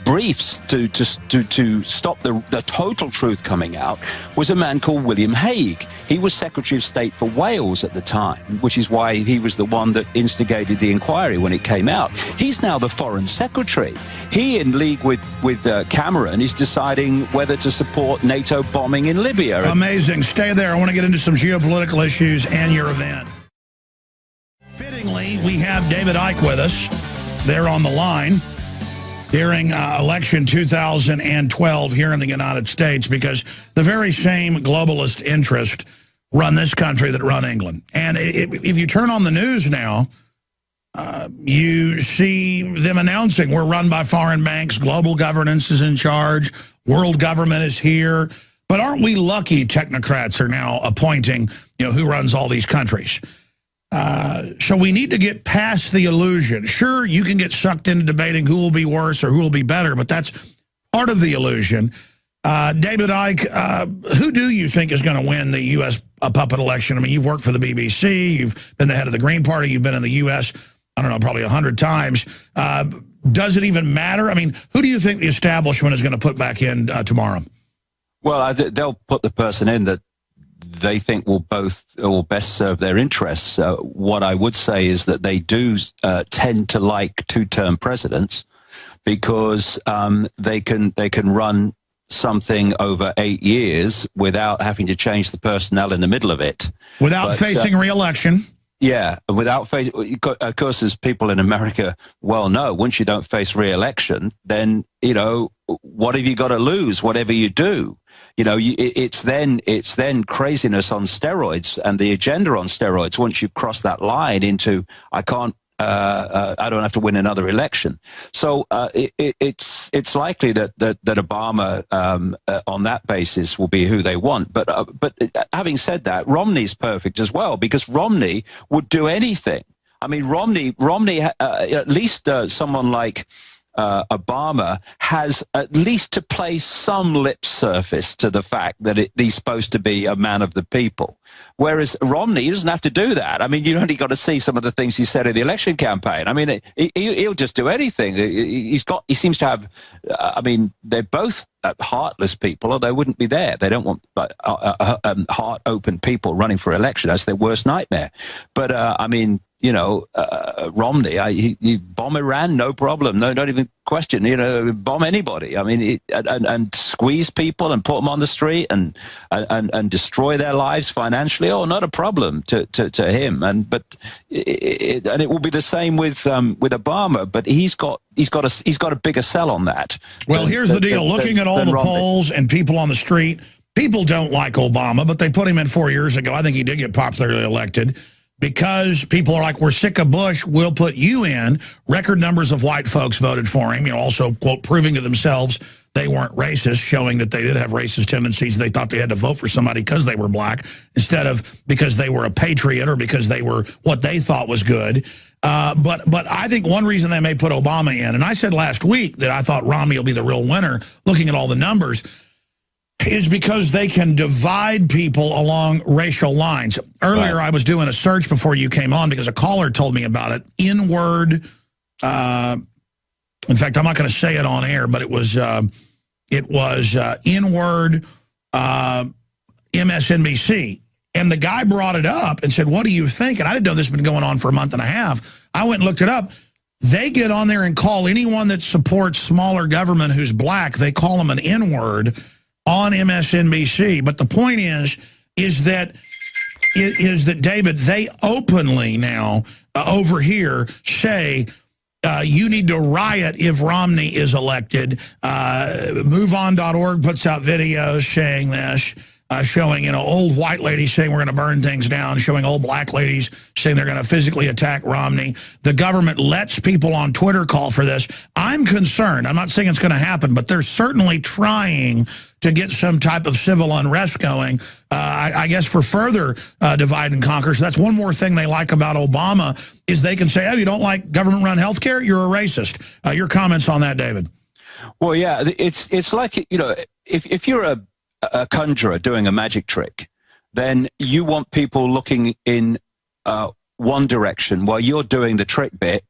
briefs to stop the total truth coming out, was a man called William Hague. He was Secretary of State for Wales at the time, which is why he was the one that instigated the inquiry when it came out. He's now the Foreign Secretary. He, in league with Cameron, is deciding whether to support NATO bombing in Libya. Amazing. Stay there. I want to get into some geopolitical issues and your event. Fittingly, we have David Icke with us there on the line during election 2012 here in the United States, because the very same globalist interests run this country that run England. And if you turn on the news now, you see them announcing we're run by foreign banks, global governance is in charge, world government is here. But aren't we lucky technocrats are now appointing, who runs all these countries? So we need to get past the illusion. Sure, you can get sucked into debating who will be worse or who will be better, but that's part of the illusion. David Icke, who do you think is going to win the U.S. puppet election? I mean, you've worked for the BBC, you've been the head of the Green Party, you've been in the U.S., I don't know, probably 100 times. Does it even matter? I mean, who do you think the establishment is going to put back in tomorrow? Well, they'll put the person in that they think will best serve their interests. What I would say is that they do tend to like two-term presidents because they can run something over 8 years without having to change the personnel in the middle of it. Without facing re-election. Yeah, without facing, of course, as people in America well know, once you don't face re-election, then, what have you got to lose, whatever you do? It's then craziness on steroids and the agenda on steroids once you cross that line into, I don't have to win another election. So it's likely that Obama on that basis will be who they want. But having said that, Romney's perfect as well, because Romney would do anything. I mean, Romney at least someone like Obama has at least to play some lip service to the fact that he's supposed to be a man of the people. Whereas Romney, he doesn't have to do that. I mean, you only got to see some of the things he said in the election campaign. I mean, he'll just do anything. He seems to have, they're both heartless people, or they wouldn't be there. They don't want heart-open people running for election. That's their worst nightmare. But, Romney, he bomb Iran, no problem. No, don't even question. Bomb anybody. I mean, and squeeze people and put them on the street and destroy their lives financially. Oh, not a problem to him. And it will be the same with Obama. But he's got a bigger sell on that. Well, here's the deal. Looking at all the polls and people on the street, people don't like Obama, but they put him in 4 years ago. I think he did get popularly elected. Because people are like, we're sick of Bush, we'll put you in. Record numbers of white folks voted for him, also, quote, proving to themselves they weren't racist, showing that they did have racist tendencies. They thought they had to vote for somebody because they were black instead of because they were a patriot or because they were what they thought was good. But I think one reason they may put Obama in, and I said last week that I thought Romney will be the real winner, looking at all the numbers, is because they can divide people along racial lines. Earlier, right. I was doing a search before you came on because a caller told me about it. N-word, in fact, I'm not going to say it on air, but it was N-word MSNBC. And the guy brought it up and said, what do you think? And I didn't know this had been going on for a month and a half. I went and looked it up. They get on there and call anyone that supports smaller government who's black, they call them an N-word on MSNBC. But the point is that David, they openly now over here say you need to riot if Romney is elected. MoveOn.org puts out videos saying this, showing, old white ladies saying we're going to burn things down, showing old black ladies saying they're going to physically attack Romney. The government lets people on Twitter call for this. I'm concerned. I'm not saying it's going to happen, but they're certainly trying to get some type of civil unrest going, I guess, for further divide and conquer. So that's one more thing they like about Obama is they can say, oh, you don't like government-run health care? You're a racist. Your comments on that, David? Well, yeah, it's like, if you're a conjurer doing a magic trick, then you want people looking in one direction while you're doing the trick bit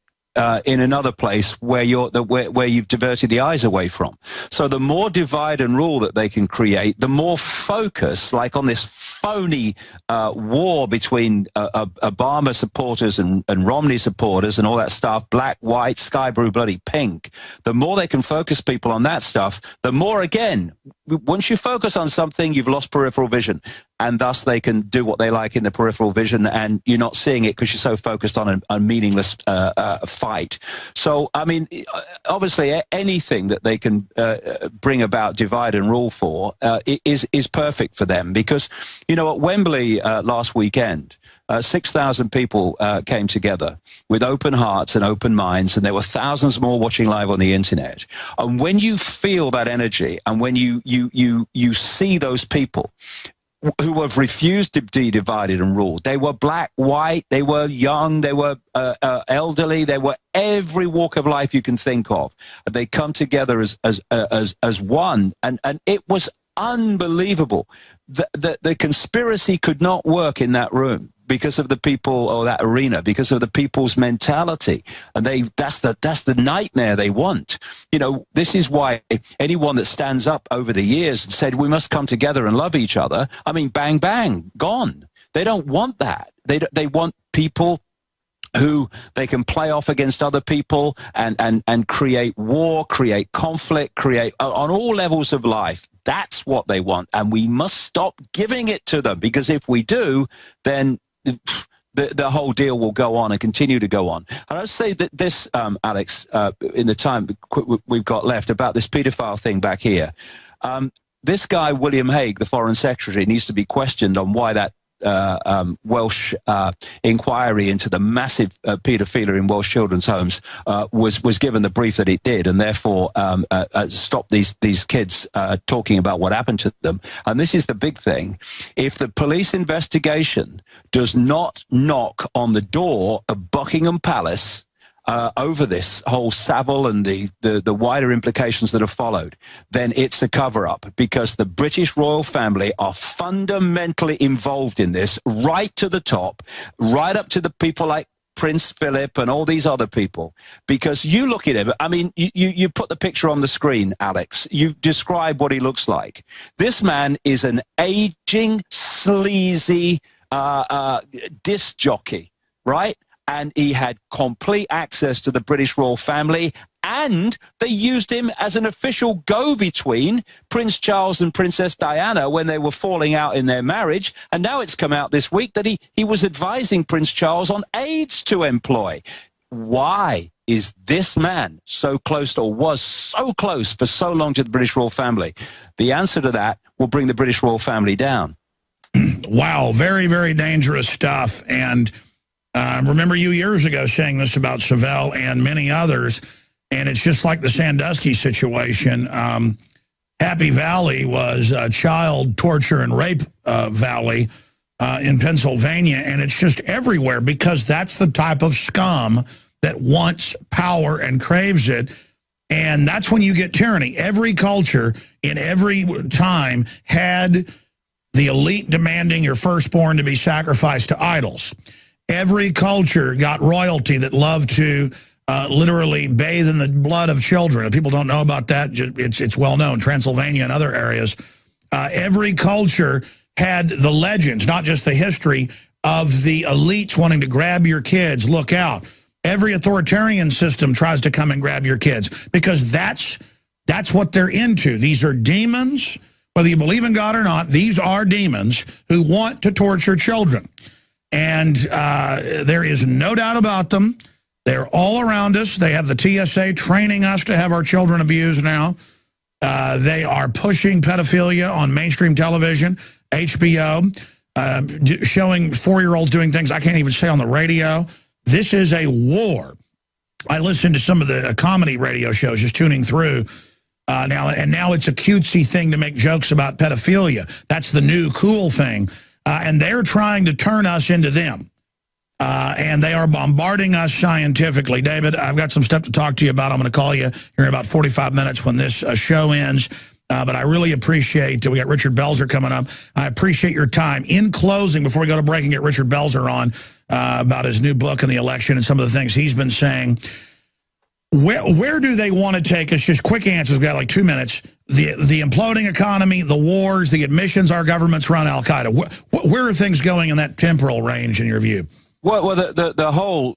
in another place where where you've diverted the eyes away from. So the more divide and rule that they can create, the more focus, like on this phony war between Obama supporters and Romney supporters and all that stuff, black, white, sky blue, bloody pink, the more they can focus people on that stuff, the more, again, once you focus on something, you've lost peripheral vision. And thus they can do what they like in the peripheral vision, and you're not seeing it because you're so focused on a meaningless fight. So, I mean, obviously anything that they can bring about divide and rule for is perfect for them. Because, at Wembley last weekend, 6,000 people came together with open hearts and open minds, and there were thousands more watching live on the internet. And when you feel that energy, and when you see those people who have refused to be divided and ruled, they were black, white, they were young, they were elderly, they were every walk of life you can think of. They come together as one, and it was unbelievable. The conspiracy could not work in that room because of the people, or that arena, because of the people's mentality, and that's the nightmare they want. This is why anyone that stands up over the years and said we must come together and love each other, I mean, bang bang, gone. They don't want that. They want people who they can play off against other people and create war, create conflict, create on all levels of life. That's what they want, and we must stop giving it to them, because if we do, then the whole deal will go on and continue to go on. And I'd say that this, Alex, in the time we've got left, about this paedophile thing back here, this guy, William Hague, the Foreign Secretary, needs to be questioned on why that Welsh inquiry into the massive paedophilia in Welsh children's homes was given the brief that it did, and therefore stopped these kids talking about what happened to them. And this is the big thing: if the police investigation does not knock on the door of Buckingham Palace over this whole Savile and the wider implications that have followed, then it's a cover-up, because the British royal family are fundamentally involved in this, right to the top, right up to the people like Prince Philip and all these other people. Because you look at him, I mean, you put the picture on the screen, Alex. You describe what he looks like. This man is an aging, sleazy disc jockey, right? And he had complete access to the British royal family, and they used him as an official go-between Prince Charles and Princess Diana when they were falling out in their marriage. And now it's come out this week that he was advising Prince Charles on aids to employ. Why is this man so close, or was so close for so long, to the British royal family? The answer to that will bring the British royal family down. Wow, very, very dangerous stuff. And remember you years ago saying this about Savile and many others, and it's just like the Sandusky situation. Happy Valley was a child torture and rape valley in Pennsylvania, and it's just everywhere, because that's the type of scum that wants power and craves it. And that's when you get tyranny. Every culture in every time had the elite demanding your firstborn to be sacrificed to idols. Every culture got royalty that loved to literally bathe in the blood of children. If people don't know about that, it's well known, Transylvania and other areas. Every culture had the legends, not just the history, of the elites wanting to grab your kids. Look out. Every authoritarian system tries to come and grab your kids, because that's what they're into. These are demons. Whether you believe in God or not, these are demons who want to torture children. And there is no doubt about them. They're all around us. They have the TSA training us to have our children abused now. They are pushing pedophilia on mainstream television, HBO, showing 4-year-olds doing things I can't even say on the radio. This is a war. I listened to some of the comedy radio shows, just tuning through now, and now it's a cutesy thing to make jokes about pedophilia. That's the new cool thing. And they're trying to turn us into them. And they are bombarding us scientifically. David, I've got some stuff to talk to you about. I'm going to call you here in about 45 minutes when this show ends. But I really appreciate, we got Richard Belzer coming up. I appreciate your time. In closing, before we go to break and get Richard Belzer on about his new book and the election and some of the things he's been saying, where do they want to take us? Just quick answers. We've got like 2 minutes. The imploding economy, the wars, the admissions our governments run, Al-Qaeda. Where are things going in that temporal range in your view? Well, the whole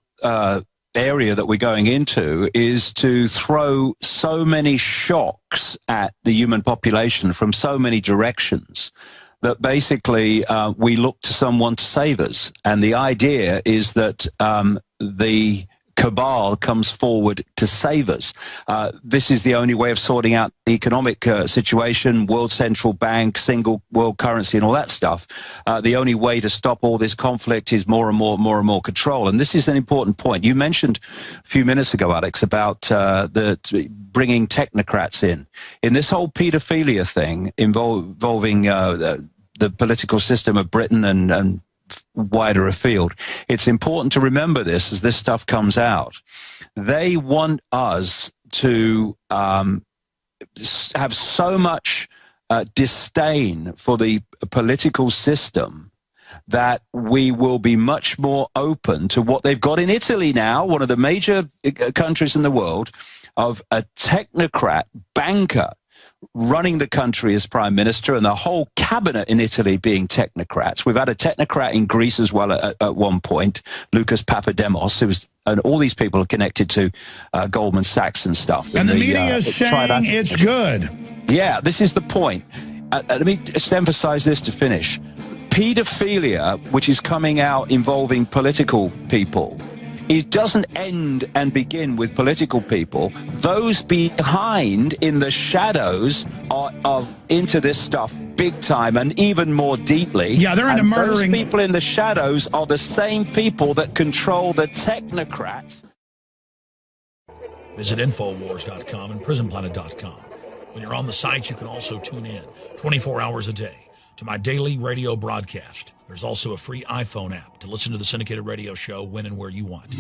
area that we're going into is to throw so many shocks at the human population from so many directions that basically we look to someone to save us. And the idea is that the cabal comes forward to save us. This is the only way of sorting out the economic situation, world central bank, single world currency and all that stuff. The only way to stop all this conflict is more and more control. And this is an important point. You mentioned a few minutes ago, Alex, about bringing technocrats in. In this whole pedophilia thing involving the political system of Britain and wider afield, it's important to remember this as this stuff comes out. They want us to have so much disdain for the political system that we will be much more open to what they've got in Italy now, one of the major countries in the world, of a technocrat banker running the country as prime minister, and the whole cabinet in Italy being technocrats. We've had a technocrat in Greece as well at one point, Lucas Papademos, and all these people are connected to Goldman Sachs and stuff. And the media is saying it's good. Yeah, this is the point. Let me just emphasize this to finish. Pedophilia, which is coming out involving political people, it doesn't end and begin with political people. Those behind in the shadows are into this stuff big time and even more deeply. Yeah, they're into murdering. Those people in the shadows are the same people that control the technocrats. Visit Infowars.com and PrisonPlanet.com. When you're on the site, you can also tune in 24 hours a day to my daily radio broadcast. There's also a free iPhone app to listen to the syndicated radio show when and where you want.